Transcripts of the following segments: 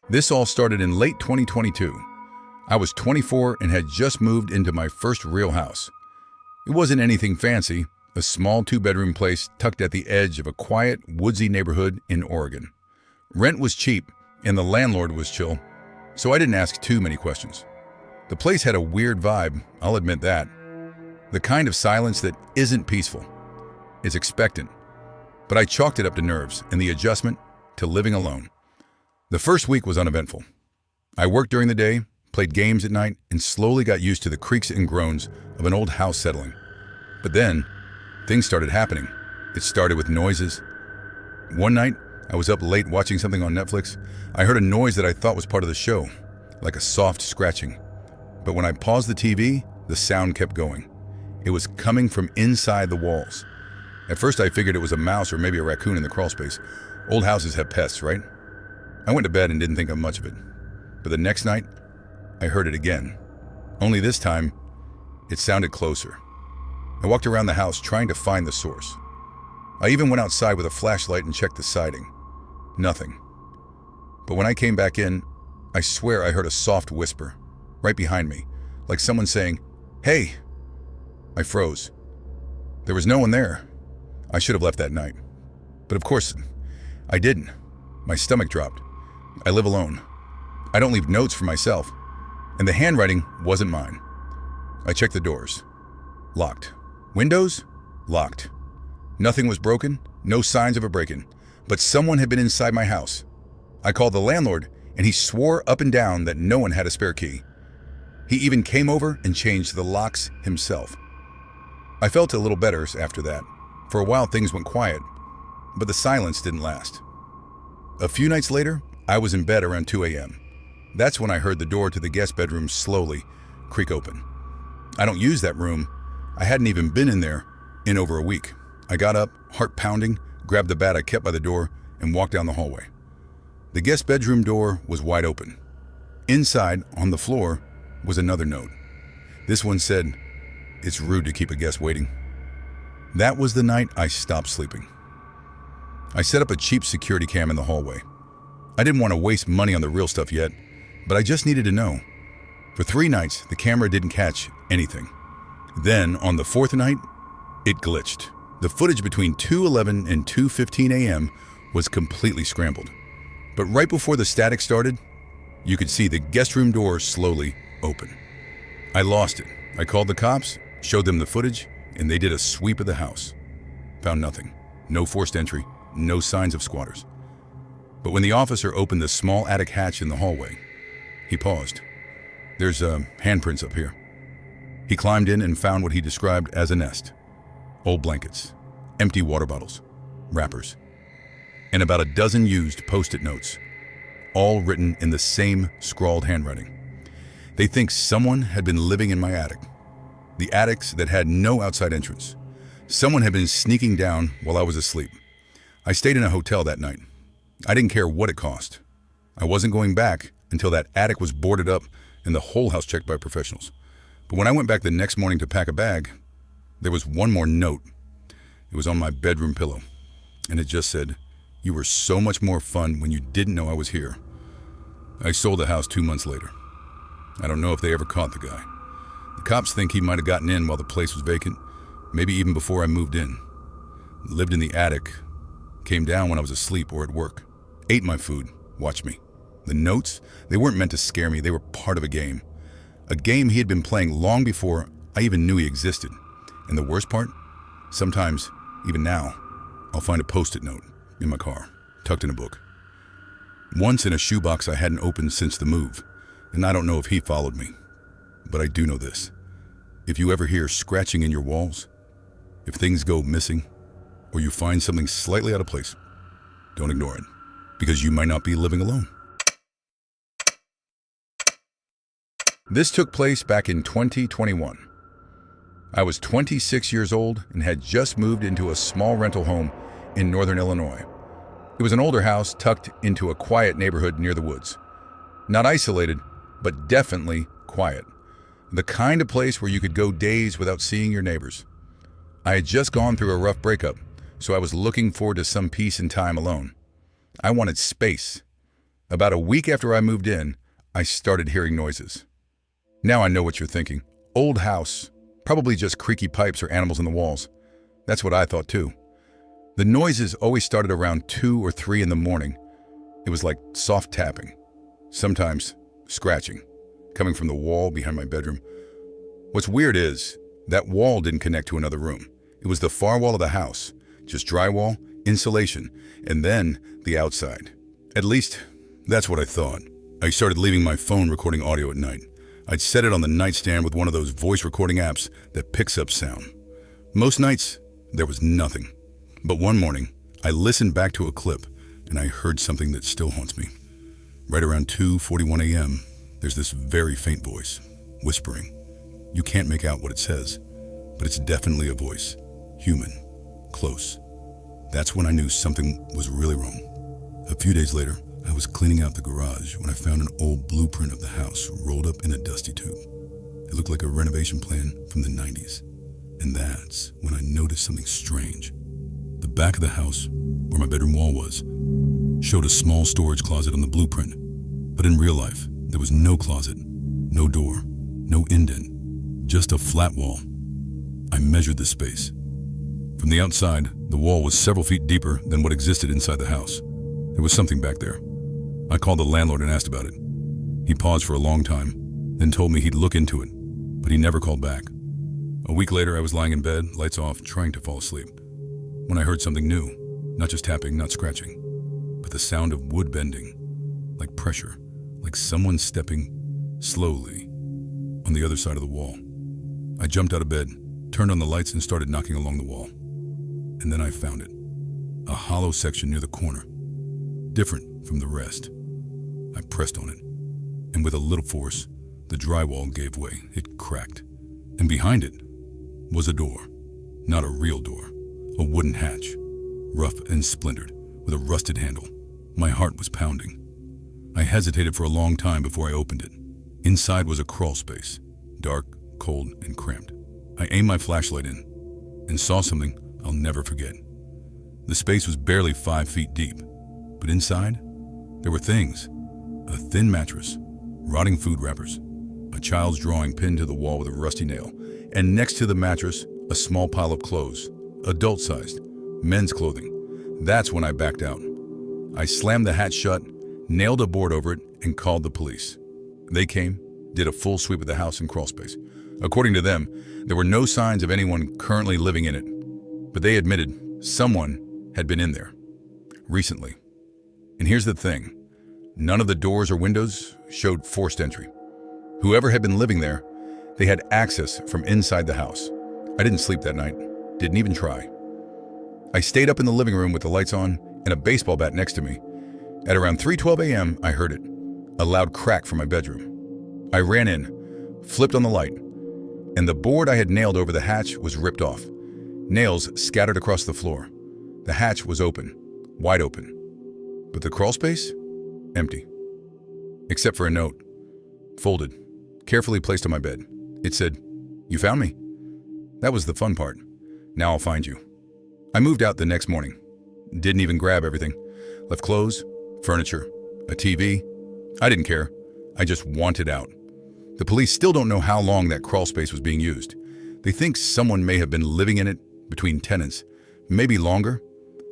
This all started in late 2022. I was 24 and had just moved into my first real house. It wasn't anything fancy, a small two-bedroom place tucked at the edge of a quiet, woodsy neighborhood in Oregon. Rent was cheap and the landlord was chill, so I didn't ask too many questions. The place had a weird vibe, I'll admit that. The kind of silence that isn't peaceful. It's expectant. But I chalked it up to nerves and the adjustment to living alone. The first week was uneventful. I worked during the day, played games at night, and slowly got used to the creaks and groans of an old house settling. But then, things started happening. It started with noises. One night, I was up late watching something on Netflix. I heard a noise that I thought was part of the show, like a soft scratching. But when I paused the TV, the sound kept going. It was coming from inside the walls. At first I figured it was a mouse or maybe a raccoon in the crawl space. Old houses have pests, right? I went to bed and didn't think of much of it. But the next night, I heard it again. Only this time, it sounded closer. I walked around the house trying to find the source. I even went outside with a flashlight and checked the siding. Nothing. But when I came back in, I swear I heard a soft whisper, right behind me, like someone saying, "Hey!" I froze. There was no one there. I should have left that night. But of course, I didn't. My stomach dropped. I live alone. I don't leave notes for myself. And the handwriting wasn't mine. I checked the doors. Locked. Windows? Locked. Nothing was broken, no signs of a break-in. But someone had been inside my house. I called the landlord, and he swore up and down that no one had a spare key. He even came over and changed the locks himself. I felt a little better after that. For a while, things went quiet, but the silence didn't last. A few nights later, I was in bed around 2 a.m. That's when I heard the door to the guest bedroom slowly creak open. I don't use that room. I hadn't even been in there in over a week. I got up, heart pounding, grabbed the bat I kept by the door, and walked down the hallway. The guest bedroom door was wide open. Inside, on the floor, was another note. This one said, "It's rude to keep a guest waiting." That was the night I stopped sleeping. I set up a cheap security cam in the hallway. I didn't want to waste money on the real stuff yet, but I just needed to know. For 3 nights, the camera didn't catch anything. Then, on the 4th night, it glitched. The footage between 2:11 and 2:15 a.m. was completely scrambled. But right before the static started, you could see the guest room door slowly open. I lost it. I called the cops, showed them the footage, and they did a sweep of the house. Found nothing. No forced entry, no signs of squatters. But when the officer opened the small attic hatch in the hallway, he paused. "There's handprints up here." He climbed in and found what he described as a nest. Old blankets, empty water bottles, wrappers, and about a dozen used Post-it notes, all written in the same scrawled handwriting. They think someone had been living in my attic. The attics that had no outside entrance. Someone had been sneaking down while I was asleep. I stayed in a hotel that night. I didn't care what it cost. I wasn't going back until that attic was boarded up and the whole house checked by professionals. But when I went back the next morning to pack a bag, there was one more note. It was on my bedroom pillow, and it just said, "You were so much more fun when you didn't know I was here." I sold the house 2 months later. I don't know if they ever caught the guy. The cops think he might have gotten in while the place was vacant, maybe even before I moved in. Lived in the attic, came down when I was asleep or at work, ate my food, watched me. The notes, they weren't meant to scare me, they were part of a game. A game he had been playing long before I even knew he existed. And the worst part? Sometimes, even now, I'll find a Post-it note in my car, tucked in a book. Once in a shoebox I hadn't opened since the move, and I don't know if he followed me. But I do know this. If you ever hear scratching in your walls, if things go missing, or you find something slightly out of place, don't ignore it, because you might not be living alone. This took place back in 2021. I was 26 years old and had just moved into a small rental home in northern Illinois. It was an older house tucked into a quiet neighborhood near the woods. Not isolated, but definitely quiet. The kind of place where you could go days without seeing your neighbors. I had just gone through a rough breakup, so I was looking forward to some peace and time alone. I wanted space. About a week after I moved in, I started hearing noises. Now I know what you're thinking. Old house, probably just creaky pipes or animals in the walls. That's what I thought too. The noises always started around 2 or 3 in the morning. It was like soft tapping, sometimes scratching, coming from the wall behind my bedroom. What's weird is that wall didn't connect to another room. It was the far wall of the house, just drywall, insulation, and then the outside. At least, that's what I thought. I started leaving my phone recording audio at night. I'd set it on the nightstand with one of those voice recording apps that picks up sound. Most nights, there was nothing. But one morning, I listened back to a clip and I heard something that still haunts me. Right around 2:41 a.m., there's this very faint voice, whispering. You can't make out what it says, but it's definitely a voice. Human. Close. That's when I knew something was really wrong. A few days later, I was cleaning out the garage when I found an old blueprint of the house rolled up in a dusty tube. It looked like a renovation plan from the 90s. And that's when I noticed something strange. The back of the house, where my bedroom wall was, showed a small storage closet on the blueprint. But in real life, there was no closet, no door, no indent, just a flat wall. I measured the space. From the outside, the wall was several feet deeper than what existed inside the house. There was something back there. I called the landlord and asked about it. He paused for a long time, then told me he'd look into it, but he never called back. A week later, I was lying in bed, lights off, trying to fall asleep, when I heard something new, not just tapping, not scratching, but the sound of wood bending, like pressure, like someone stepping slowly on the other side of the wall. I jumped out of bed, turned on the lights, and started knocking along the wall. And then I found it, a hollow section near the corner, different from the rest. I pressed on it, and with a little force, the drywall gave way. It cracked, and behind it was a door, not a real door, a wooden hatch, rough and splintered, with a rusted handle. My heart was pounding. I hesitated for a long time before I opened it. Inside was a crawl space, dark, cold, and cramped. I aimed my flashlight in and saw something I'll never forget. The space was barely 5 feet deep, but inside, there were things. A thin mattress, rotting food wrappers, a child's drawing pinned to the wall with a rusty nail, and next to the mattress, a small pile of clothes, adult-sized, men's clothing. That's when I backed out. I slammed the hatch shut, nailed a board over it, and called the police. They came, did a full sweep of the house and crawl space. According to them, there were no signs of anyone currently living in it, but they admitted someone had been in there recently. And here's the thing. None of the doors or windows showed forced entry. Whoever had been living there, they had access from inside the house. I didn't sleep that night, didn't even try. I stayed up in the living room with the lights on and a baseball bat next to me. At around 3:12 a.m., I heard it, a loud crack from my bedroom. I ran in, flipped on the light, and the board I had nailed over the hatch was ripped off. Nails scattered across the floor. The hatch was open, wide open. But the crawl space? Empty. Except for a note, folded, carefully placed on my bed. It said, "You found me." That was the fun part. Now I'll find you. I moved out the next morning. Didn't even grab everything. Left clothes, furniture, a TV. I didn't care. I just wanted out. The police still don't know how long that crawl space was being used. They think someone may have been living in it between tenants, maybe longer.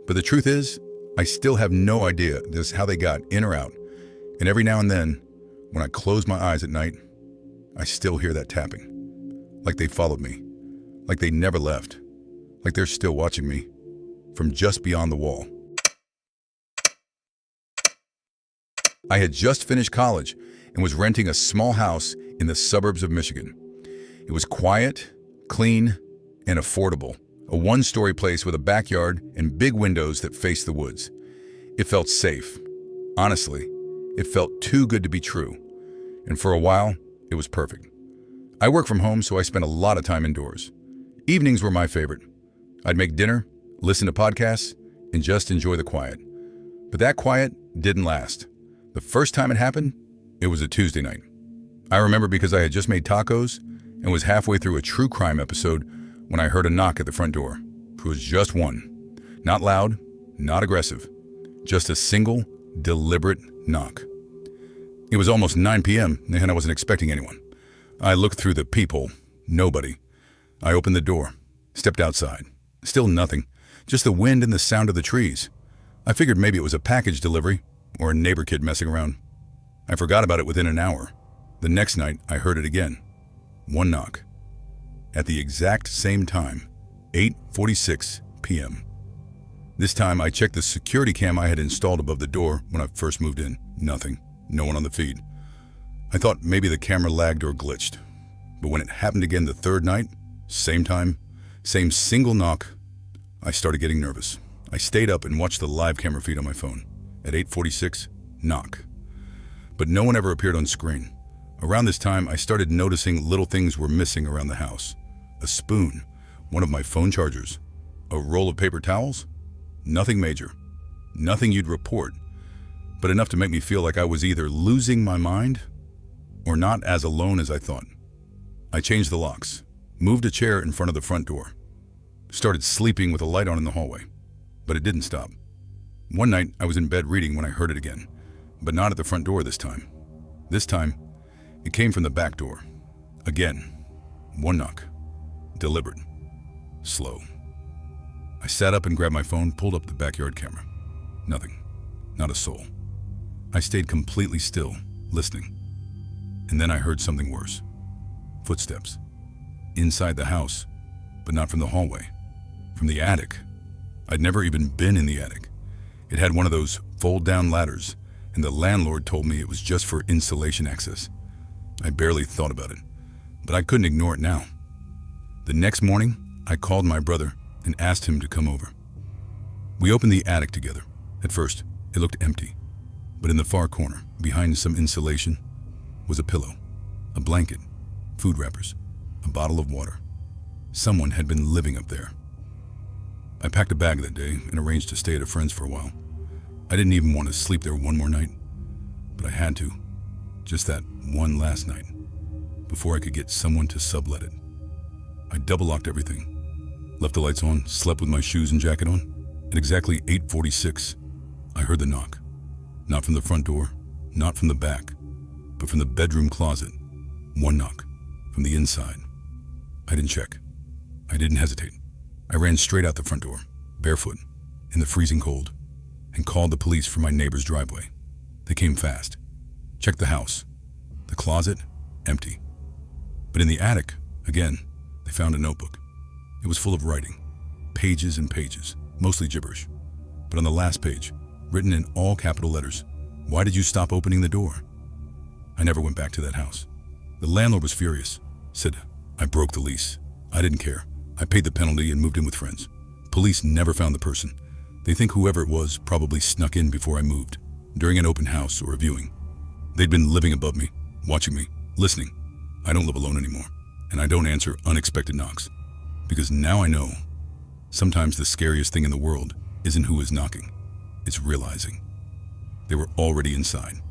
But the truth is, I still have no idea just how they got in or out. And every now and then, when I close my eyes at night, I still hear that tapping. Like they followed me. Like they never left. Like they're still watching me from just beyond the wall. I had just finished college and was renting a small house in the suburbs of Michigan. It was quiet, clean, and affordable. A one-story place with a backyard and big windows that faced the woods. It felt safe. Honestly, it felt too good to be true. And for a while, it was perfect. I work from home, so I spent a lot of time indoors. Evenings were my favorite. I'd make dinner, listen to podcasts, and just enjoy the quiet. But that quiet didn't last. The first time it happened, it was a Tuesday night. I remember because I had just made tacos and was halfway through a true crime episode when I heard a knock at the front door. It was just one. Not loud, not aggressive. Just a single, deliberate knock. It was almost 9 p.m. and I wasn't expecting anyone. I looked through the peephole. Nobody. I opened the door, stepped outside. Still nothing. Just the wind and the sound of the trees. I figured maybe it was a package delivery or a neighbor kid messing around. I forgot about it within an hour. The next night, I heard it again. One knock. At the exact same time, 8:46 p.m. This time, I checked the security cam I had installed above the door when I first moved in. Nothing. No one on the feed. I thought maybe the camera lagged or glitched. But when it happened again the third night, same time, same single knock, I started getting nervous. I stayed up and watched the live camera feed on my phone. At 8:46, knock. But no one ever appeared on screen. Around this time, I started noticing little things were missing around the house. A spoon, one of my phone chargers, a roll of paper towels. Nothing major. Nothing you'd report, but enough to make me feel like I was either losing my mind or not as alone as I thought. I changed the locks, moved a chair in front of the front door, started sleeping with a light on in the hallway, but it didn't stop. One night, I was in bed reading when I heard it again, but not at the front door this time. This time, it came from the back door. Again, one knock. Deliberate. Slow. I sat up and grabbed my phone, pulled up the backyard camera. Nothing. Not a soul. I stayed completely still, listening. And then I heard something worse. Footsteps. Inside the house, but not from the hallway. From the attic. I'd never even been in the attic. It had one of those fold-down ladders, and the landlord told me it was just for insulation access. I barely thought about it, but I couldn't ignore it now. The next morning, I called my brother and asked him to come over. We opened the attic together. At first, it looked empty, but in the far corner, behind some insulation, was a pillow, a blanket, food wrappers, a bottle of water. Someone had been living up there. I packed a bag that day and arranged to stay at a friend's for a while. I didn't even want to sleep there one more night, but I had to, just that one last night, before I could get someone to sublet it. I double-locked everything, left the lights on, slept with my shoes and jacket on. At exactly 8:46, I heard the knock. Not from the front door, not from the back, but from the bedroom closet. One knock, from the inside. I didn't check. I didn't hesitate. I ran straight out the front door, barefoot, in the freezing cold, and called the police from my neighbor's driveway. They came fast. Checked the house. The closet, empty. But in the attic, again, they found a notebook. It was full of writing, pages and pages, mostly gibberish. But on the last page, written in all capital letters, "Why did you stop opening the door?" I never went back to that house. The landlord was furious, said I broke the lease. I didn't care. I paid the penalty and moved in with friends. Police never found the person. They think whoever it was probably snuck in before I moved, during an open house or a viewing. They'd been living above me, watching me, listening. I don't live alone anymore, and I don't answer unexpected knocks. Because now I know, sometimes the scariest thing in the world isn't who is knocking, it's realizing they were already inside.